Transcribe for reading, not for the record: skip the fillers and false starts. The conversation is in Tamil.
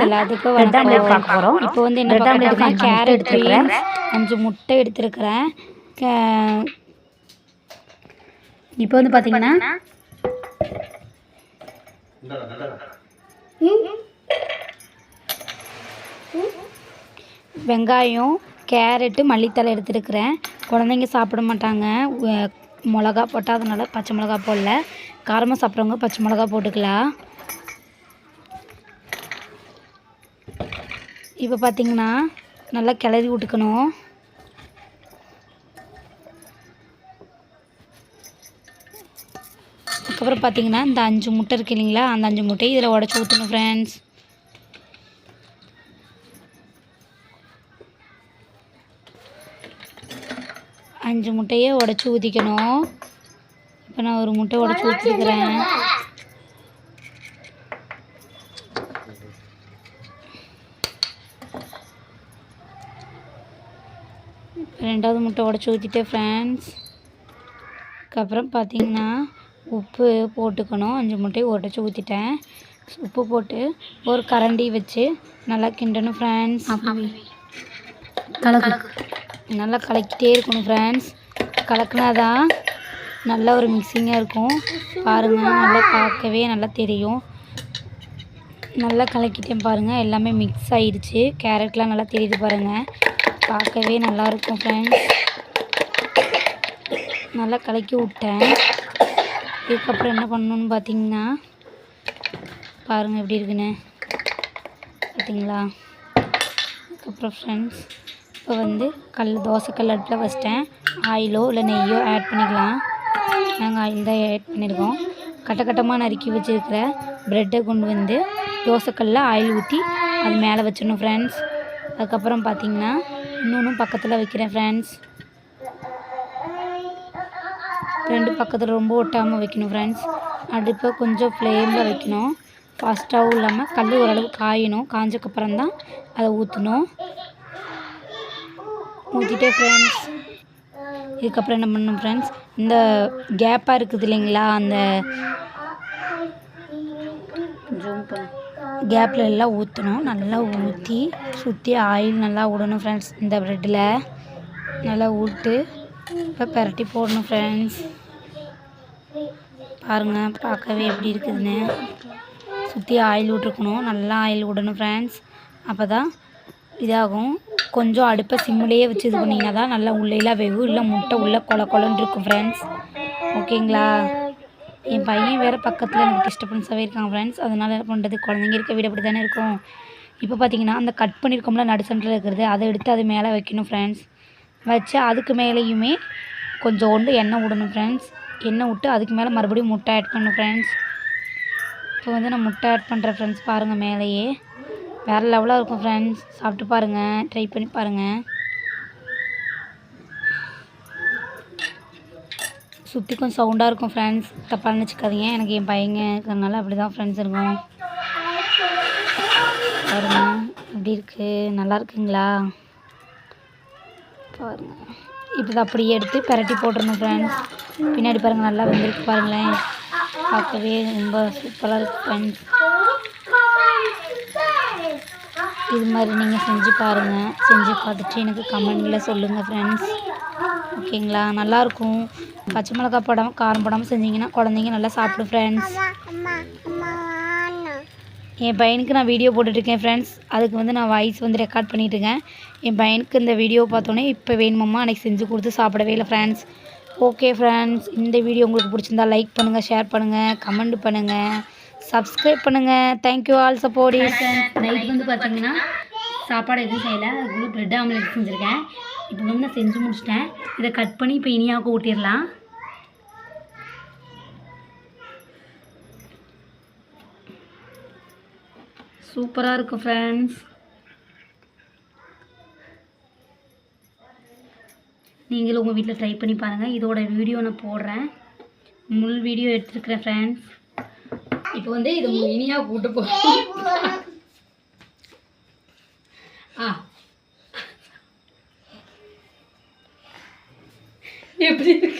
எல்லாத்துக்கும் இப்போ வந்து என்ன பார்க்க கேரட் பீன்ஸ் 5 முட்டை எடுத்துருக்கிறேன். இப்போ வந்து பார்த்தீங்கன்னா வெங்காயம் கேரட்டு மல்லித்தலை எடுத்துருக்கிறேன். குழந்தைங்க சாப்பிட மாட்டாங்க மிளகா போட்டால், அதனால் பச்சை மிளகா போடல. காரமாக சாப்பிட்றவங்க பச்சை மிளகா போட்டுக்கலாம். இப்போ பார்த்திங்கன்னா நல்லா கிளறி விட்டுக்கணும். அதுக்கப்புறம் பார்த்திங்கன்னா இந்த 5 முட்டை இருக்குது இல்லைங்களா, அந்த 5 முட்டையை இதில் உடச்சி ஊற்றணும் ஃப்ரெண்ட்ஸ். அஞ்சு முட்டையை உடச்சி ஊற்றிக்கணும். இப்போ நான் ஒரு முட்டை உடச்சி ஊற்றிக்கிறேன். ரெண்டாவது முட்டை உடச்சி ஊற்றிட்டேன் ஃப்ரெண்ட்ஸ். அதுக்கப்புறம் பார்த்திங்கன்னா உப்பு போட்டுக்கணும். 5 முட்டையை உடச்சி ஊற்றிட்டேன். உப்பு போட்டு ஒரு கரண்டி வச்சு நல்லா கிண்டணும் ஃப்ரெண்ட்ஸ். நல்லா கலக்கிட்டே இருக்கணும் ஃப்ரெண்ட்ஸ். கலக்கினா தான் நல்ல ஒரு மிக்சிங்காக இருக்கும். பாருங்கள், நல்லா பார்க்கவே நல்லா தெரியும். நல்லா கலக்கிட்டேன் பாருங்கள், எல்லாமே மிக்ஸ் ஆகிடுச்சு. கேரட்லாம் நல்லா தெரியுது பாருங்கள், பார்க்கவே நல்லாயிருக்கும் ஃப்ரெண்ட்ஸ். நல்லா கலக்கி விட்டேன். இதுக்கப்புறம் என்ன பண்ணணுன்னு பார்த்தீங்கன்னா பாருங்கள் எப்படி இருக்குன்னு பார்த்தீங்களா. அதுக்கப்புறம் ஃப்ரெண்ட்ஸ் இப்போ வந்து தோசைக்கல் அடுப்பில் வச்சிட்டேன். ஆயிலோ இல்லை நெய்யோ ஆட் பண்ணிக்கலாம். நாங்கள் ஆயில் தான் ஆட் பண்ணியிருக்கோம். கட்டமாக நறுக்கி வச்சுருக்கிற ப்ரெட்டை கொண்டு வந்து தோசைக்கல்லில் ஆயில் ஊற்றி அது மேலே வச்சிடணும் ஃப்ரெண்ட்ஸ். அதுக்கப்புறம் பார்த்திங்கன்னா இன்னொன்று பக்கத்தில் வைக்கிறேன் ஃப்ரெண்ட்ஸ். 2 பக்கத்தில் ரொம்ப ஒட்டாமல் வைக்கணும் ஃப்ரெண்ட்ஸ். அடுப்பை கொஞ்சம் ஃப்ளேமில் வைக்கணும். ஃபாஸ்ட்டாகவும் இல்லாமல் கல் ஓரளவு காயணும். காஞ்சக்கப்புறம் தான் அதை ஊற்றணும். ஊற்றிட்டே ஃப்ரெண்ட்ஸ். இதுக்கப்புறம் என்ன பண்ணணும் ஃப்ரெண்ட்ஸ், இந்த கேப்பாக இருக்குது இல்லைங்களா, அந்த கேப்பில் எல்லாம் ஊற்றணும். நல்லா ஊற்றி சுற்றி ஆயில் நல்லா விடணும் ஃப்ரெண்ட்ஸ். இந்த ப்ரெட்டில் நல்லா விட்டு இப்போ பெரட்டி போடணும் ஃப்ரெண்ட்ஸ். பாருங்கள், பார்க்கவே எப்படி இருக்குதுன்னு. சுற்றி ஆயில் விட்ருக்கணும். நல்லா ஆயில் விடணும் ஃப்ரெண்ட்ஸ். அப்போ தான் இதாகும். கொஞ்சம் அடுப்பை சிம்மிலேயே வச்சு இது பண்ணிங்கன்னா தான் நல்லா உள்ளேலாம் வேகும். இல்லை முட்டை உள்ளே கொலன்னு இருக்கும் ஃப்ரெண்ட்ஸ். ஓகேங்களா. என் பையன் வேறு பக்கத்தில் எனக்கு டிஸ்டர்பன்ஸாகவே இருக்காங்க ஃப்ரெண்ட்ஸ். அதனால் என்ன பண்ணுறது, குழந்தைங்க இருக்க வீடு அப்படி தானே இருக்கும். இப்போ பார்த்திங்கன்னா அந்த கட் பண்ணியிருக்கோம்ல நடு சென்டரில் இருக்கிறது, அதை எடுத்து அது மேலே வைக்கணும் ஃப்ரெண்ட்ஸ். வச்சு அதுக்கு மேலேயுமே கொஞ்சோண்டு எண்ணெய் விடணும் ஃப்ரெண்ட்ஸ். எண்ணெய் விட்டு அதுக்கு மேலே மறுபடியும் முட்டை ஆட் பண்ணணும் ஃப்ரெண்ட்ஸ். இப்போ வந்து நான் முட்டை ஆட் பண்ணுறேன் ஃப்ரெண்ட்ஸ். பாருங்கள், மேலேயே வேறு லெவலாக இருக்கும் ஃப்ரெண்ட்ஸ். சாப்பிட்டு பாருங்கள், ட்ரை பண்ணி பாருங்கள். சுற்றி கொஞ்சம் சவுண்டாக இருக்கும் ஃப்ரெண்ட்ஸ், தப்பாக நினச்சிக்காதீங்க. எனக்கு என் பையங்க இருக்கிறதுனால அப்படி தான் ஃப்ரெண்ட்ஸ் இருக்கும். பாருங்கள் எப்படி இருக்குது, நல்லா இருக்குங்களா பாருங்கள். இப்போ தான் அப்படியே எடுத்து பெரட்டி போட்டுருணும் ஃப்ரெண்ட்ஸ். பின்னாடி பாருங்கள் நல்லா வெந்திருக்கு பாருங்களேன். பார்க்கவே ரொம்ப சூப்பராக இருக்குது ஃப்ரெண்ட்ஸ். இது மாதிரி நீங்கள் செஞ்சு பாருங்கள். செஞ்சு பார்த்துட்டு எனக்கு கமெண்டில் சொல்லுங்கள் ஃப்ரெண்ட்ஸ். ஓகேங்களா. நல்லாயிருக்கும். பச்சை மிளகா போடாமல் காரம் போடாமல் செஞ்சிங்கன்னா குழந்தைங்க நல்லா சாப்பிடும் ஃப்ரெண்ட்ஸ். என் பையனுக்கு நான் வீடியோ போட்டுட்ருக்கேன் ஃப்ரெண்ட்ஸ். அதுக்கு வந்து நான் வாய்ஸ் வந்து ரெக்கார்ட் பண்ணிகிட்ருக்கேன். என் பையனுக்கு இந்த வீடியோ பார்த்தோன்னே இப்போ வேணுமம்மா அன்றைக்கி செஞ்சு கொடுத்து சாப்பிடவே இல்லை ஃப்ரெண்ட்ஸ். ஓகே ஃப்ரெண்ட்ஸ், இந்த வீடியோ உங்களுக்கு பிடிச்சிருந்தா லைக் பண்ணுங்கள், ஷேர் பண்ணுங்கள், கமெண்ட் பண்ணுங்கள், சப்ஸ்கிரைப் பண்ணுங்கள். Thank you all support. நைட் வந்து பார்த்தீங்கன்னா சாப்பாடு எதுவும் செய்யலை, அதுக்குள்ளே ப்ரெட் ஆம்லெட் செஞ்சுருக்கேன். இப்போ வந்து நான் செஞ்சு முடிச்சிட்டேன். இதை கட் பண்ணி இப்போ இனியாவுக்கு ஊட்டிடலாம். சூப்பராக இருக்கும் ஃப்ரெண்ட்ஸ். நீங்களும் உங்கள் வீட்டில் ட்ரை பண்ணி பாருங்கள். இதோட வீடியோ நான் போடுறேன், முள் வீடியோ எடுத்துருக்கிறேன் ஃப்ரெண்ட்ஸ். இப்போ வந்து இது இனியாக கூட்டு போகிறோம். எப்படி இருக்கு?